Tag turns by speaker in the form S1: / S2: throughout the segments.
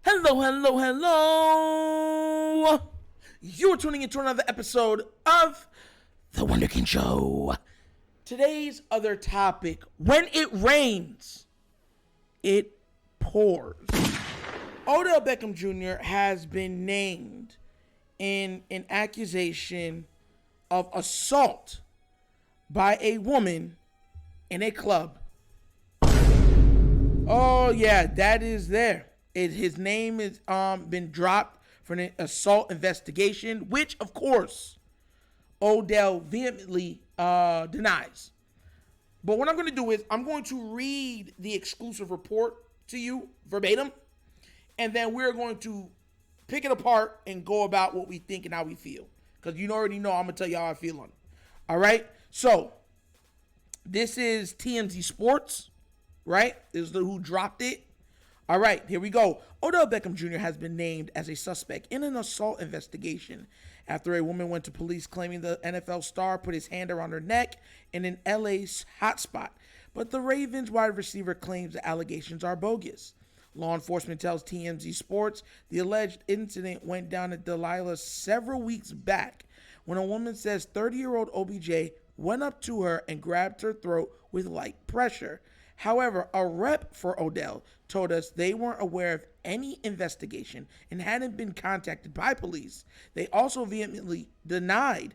S1: Hello, hello, hello. You're tuning into another episode of TheWunderkindShow. Today's other topic, when it rains, it pours. Odell Beckham Jr. has been named in an accusation of assault by a woman in a club. Oh yeah, that is there. His name has been dropped for an assault investigation, which, of course, Odell vehemently denies. But what I'm going to do is I'm going to read the exclusive report to you verbatim, and then we're going to pick it apart and go about what we think and how we feel. Because you already know I'm going to tell you how I feel on it. All right? So, this is TMZ Sports, right? This is who dropped it. All right, here we go. Odell Beckham Jr. has been named as a suspect in an assault investigation after a woman went to police claiming the NFL star put his hand around her neck in an LA hotspot. But the Ravens wide receiver claims the allegations are bogus. Law enforcement tells TMZ Sports the alleged incident went down at Delilah several weeks back when a woman says 30-year-old OBJ went up to her and grabbed her throat with light pressure. However, a rep for Odell told us they weren't aware of any investigation and hadn't been contacted by police. They also vehemently denied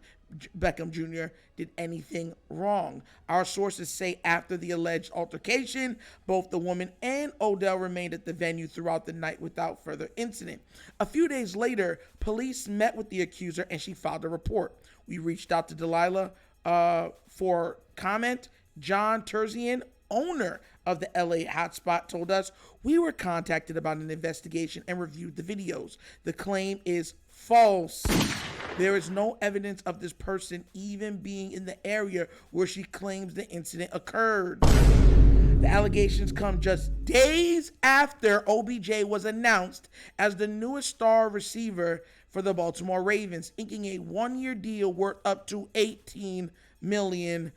S1: Beckham Jr. did anything wrong. Our sources say after the alleged altercation, both the woman and Odell remained at the venue throughout the night without further incident. A few days later, police met with the accuser and she filed a report. We reached out to Delilah for comment. John Terzian, owner of the LA hotspot, told us we were contacted about an investigation and reviewed the videos. The claim is false. There is no evidence of this person even being in the area where she claims the incident occurred. The allegations come just days after OBJ was announced as the newest star receiver for the Baltimore Ravens, inking a one-year deal worth up to $18 million.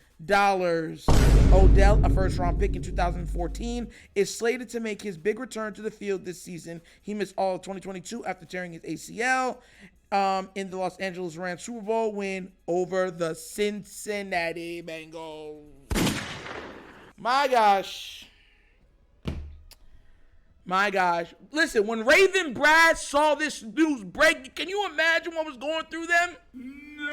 S1: Odell, a first-round pick in 2014, is slated to make his big return to the field this season. He missed all of 2022 after tearing his ACL in the Los Angeles Rams Super Bowl win over the Cincinnati Bengals. My gosh. Listen, when Raven Brad saw this news break, can you imagine what was going through them? No.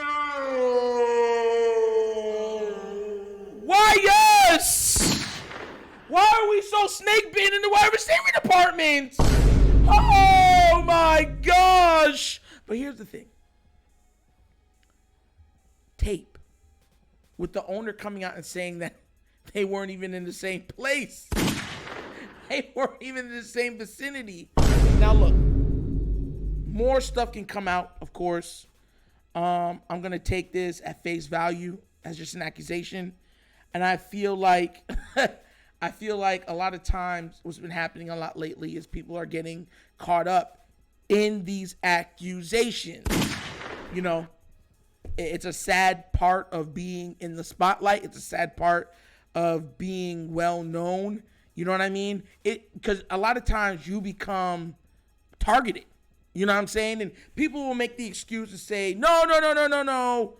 S1: Why, yes? Why are we so snake bitten in the wide receiving department? Oh, my gosh. But here's the thing. Tape. With the owner coming out and saying that they weren't even in the same place. They weren't even in the same vicinity. Now, look. More stuff can come out, of course. I'm going to take this at face value as just an accusation. And I feel like a lot of times what's been happening a lot lately is people are getting caught up in these accusations. You know, it's a sad part of being in the spotlight. It's a sad part of being well known. You know what I mean? Because a lot of times you become targeted. You know what I'm saying? And people will make the excuse and say, no.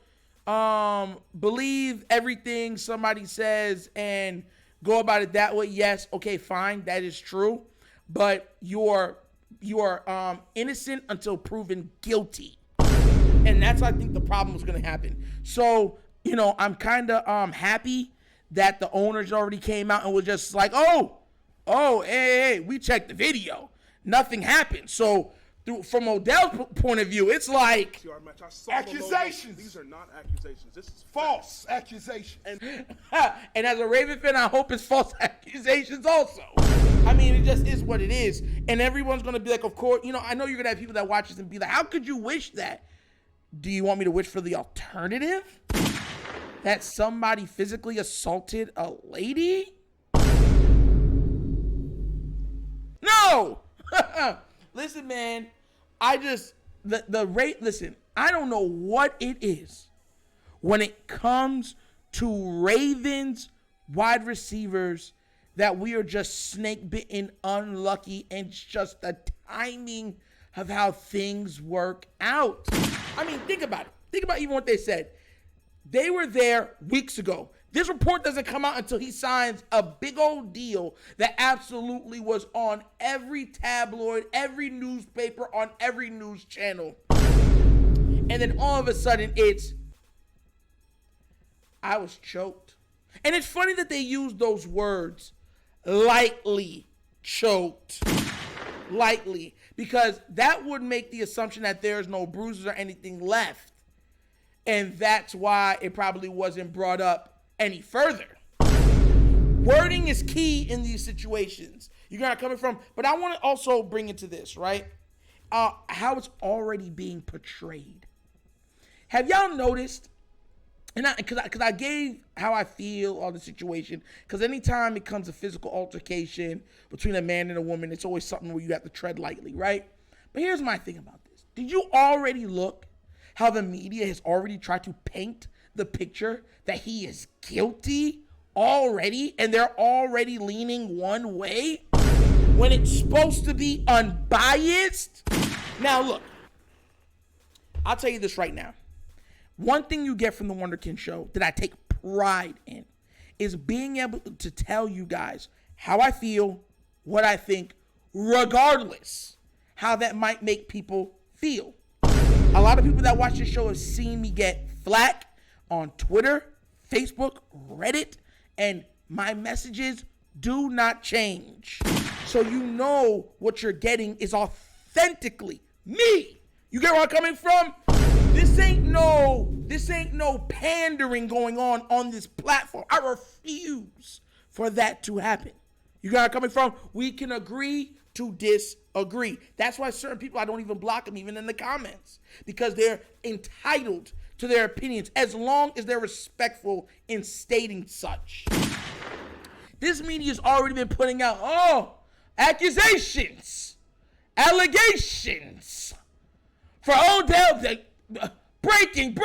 S1: Believe everything somebody says and go about it that way. Yes, okay, fine, that is true. But you are innocent until proven guilty. And that's, I think, the problem is going to happen. So, you know, I'm kind of happy that the owners already came out and was just like, hey, we checked the video. Nothing happened. So, from Odell's point of view, it's like
S2: accusations. These are not accusations. This is false accusations.
S1: And as a Raven fan, I hope it's false accusations also. I mean, it just is what it is. And everyone's going to be like, of course, you know, I know you're going to have people that watch this and be like, how could you wish that? Do you want me to wish for the alternative? That somebody physically assaulted a lady? No! Listen, man, listen, I don't know what it is when it comes to Ravens wide receivers that we are just snake bitten, unlucky, and it's just the timing of how things work out. I mean, think about it. Think about even what they said. They were there weeks ago. This report doesn't come out until he signs a big old deal that absolutely was on every tabloid, every newspaper, on every news channel. And then all of a sudden it's, I was choked. And it's funny that they use those words, lightly choked. Lightly. Because that would make the assumption that there's no bruises or anything left. And that's why it probably wasn't brought up any further. Wording is key in these situations. You're not coming from, but I want to also bring into this, right? How it's already being portrayed. Have y'all noticed? And because I gave how I feel on the situation. Because anytime it comes to physical altercation between a man and a woman, it's always something where you have to tread lightly, right? But here's my thing about this. Did you already look how the media has already tried to paint the picture that he is guilty already, and they're already leaning one way when it's supposed to be unbiased? Now look, I'll tell you this right now. One thing you get from the Wunderkind Show that I take pride in is being able to tell you guys how I feel, what I think, regardless how that might make people feel. A lot of people that watch this show have seen me get flack on Twitter, Facebook, Reddit, and my messages do not change. So you know what you're getting is authentically me. You get where I'm coming from? This ain't no pandering going on this platform. I refuse for that to happen. You get where I'm coming from? We can agree to disagree. That's why certain people, I don't even block them even in the comments, because they're entitled to their opinions as long as they're respectful in stating such. This media's already been putting out, accusations, allegations for Odell, breaking,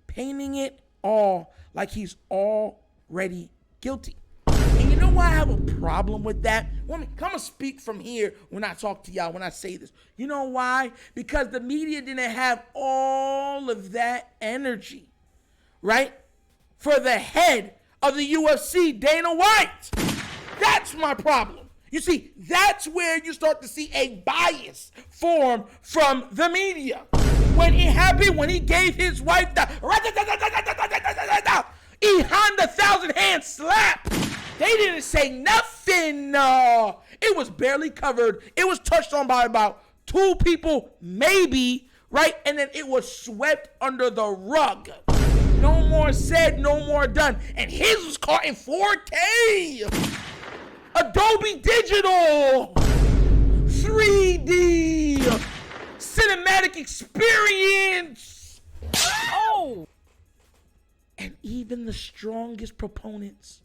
S1: painting it all like he's already guilty. And you know why I have a problem with that? Come and speak from here when I talk to y'all, when I say this. You know why? Because the media didn't have all of that energy, right? For the head of the UFC, Dana White. That's my problem. You see, that's where you start to see a bias form from the media. When it happened, when he gave his wife the behind the 1,000-hand slap, they didn't say nothing. It was barely covered. It was touched on by about 2 people, maybe, right? And then it was swept under the rug. No more said, no more done. And his was caught in 4K. Adobe Digital. 3D. Cinematic experience. Oh. And even the strongest proponents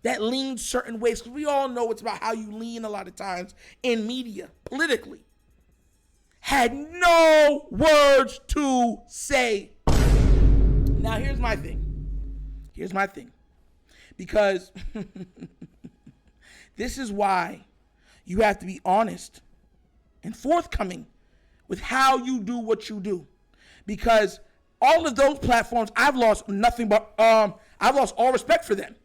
S1: that lean certain ways, because we all know it's about how you lean a lot of times in media, politically, had no words to say. Now, here's my thing. Because this is why you have to be honest and forthcoming with how you do what you do. Because all of those platforms, I've lost I've lost all respect for them.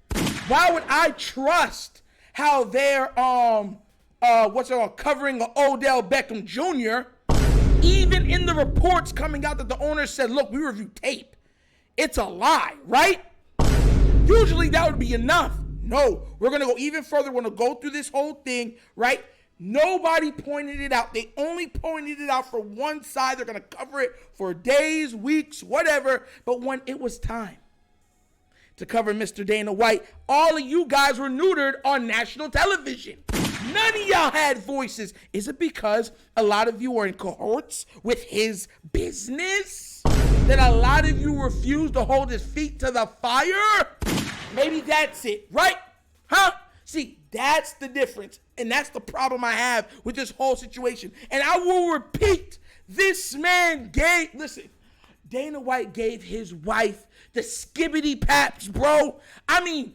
S1: Why would I trust how they're covering Odell Beckham Jr., even in the reports coming out that the owner said, look, we reviewed tape. It's a lie, right? Usually that would be enough. No, we're going to go even further. We're going to go through this whole thing, right? Nobody pointed it out. They only pointed it out for one side. They're going to cover it for days, weeks, whatever. But when it was time to cover Mr. Dana White, all of you guys were neutered on national television. None of y'all had voices. Is it because a lot of you are in cohorts with his business that a lot of you refuse to hold his feet to the fire? Maybe that's it, right? Huh? See, that's the difference. And that's the problem I have with this whole situation. And I will repeat, this man Dana White gave his wife the skibbity paps, bro. I mean,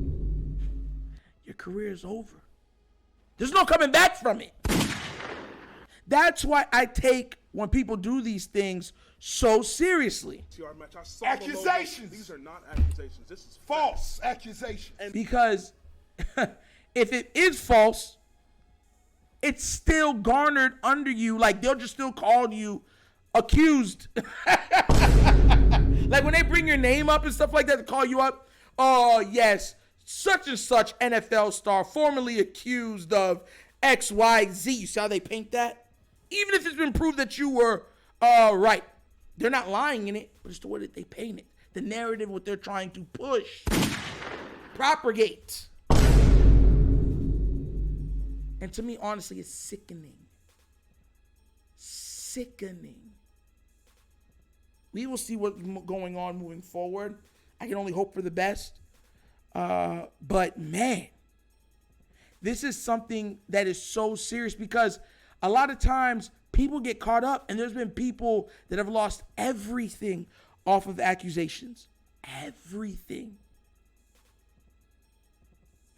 S1: career is over. There's no coming back from it. That's why I take when people do these things so seriously.
S2: Accusations. These are not accusations. This is false accusations.
S1: Because if it is false, it's still garnered under you. Like, they'll just still call you accused. Like, when they bring your name up and stuff like that to call you up, oh, yes, such and such NFL star formerly accused of X, Y, Z. You see how they paint that? Even if it's been proved that you were right. They're not lying in it, but it's the way that they paint it. The narrative, what they're trying to push, propagate. And to me, honestly, it's sickening. Sickening. We will see what's going on moving forward. I can only hope for the best. But man, this is something that is so serious because a lot of times people get caught up, and there's been people that have lost everything off of accusations. Everything.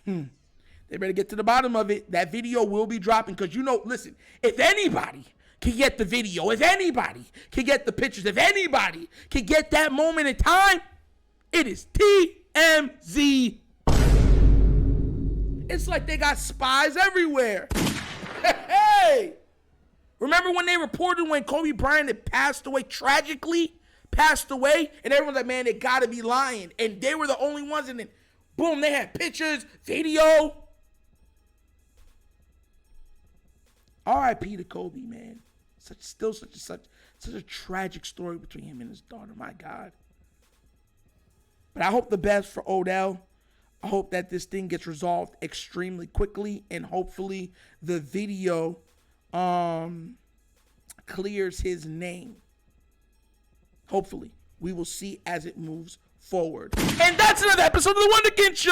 S1: They better get to the bottom of it. That video will be dropping because, listen, if anybody can get the video, if anybody can get the pictures, if anybody can get that moment in time, it is TMZ. It's like they got spies everywhere. Hey! Remember when they reported when Kobe Bryant had tragically passed away? And everyone's like, man, they gotta be lying. And they were the only ones, and then boom, they had pictures, video. R.I.P. to Kobe, man. Such a tragic story between him and his daughter. My God. But I hope the best for Odell. I hope that this thing gets resolved extremely quickly, and hopefully the video clears his name. Hopefully. We will see as it moves forward. And that's another episode of The Wunderkind Show!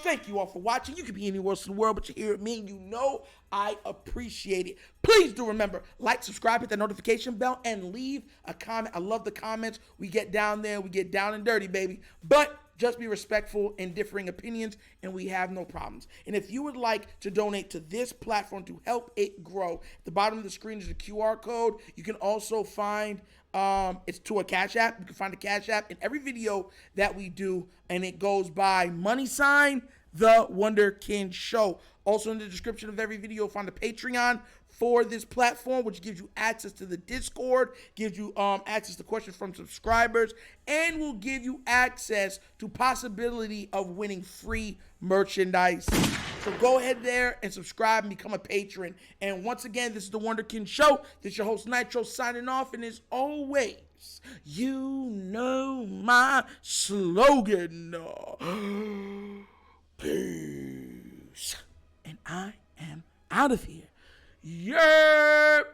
S1: Thank you all for watching. You could be anywhere else in the world, but you're here with me, and you know I appreciate it. Please do remember, like, subscribe, hit that notification bell, and leave a comment. I love the comments. We get down there. We get down and dirty, baby. But just be respectful in differing opinions, and we have no problems. And if you would like to donate to this platform to help it grow, at the bottom of the screen is a QR code. You can also find it's to a CashApp. You can find a CashApp in every video that we do, and it goes by $ The Wunderkind Show. Also in the description of every video, you'll find a Patreon for this platform, which gives you access to the Discord, gives you access to questions from subscribers, and will give you access to possibility of winning free merchandise. So go ahead there and subscribe and become a patron. And once again, this is The Wunderkind Show. This is your host, Nitro, signing off. And as always, you know my slogan. Peace. And I am out of here. Yerp.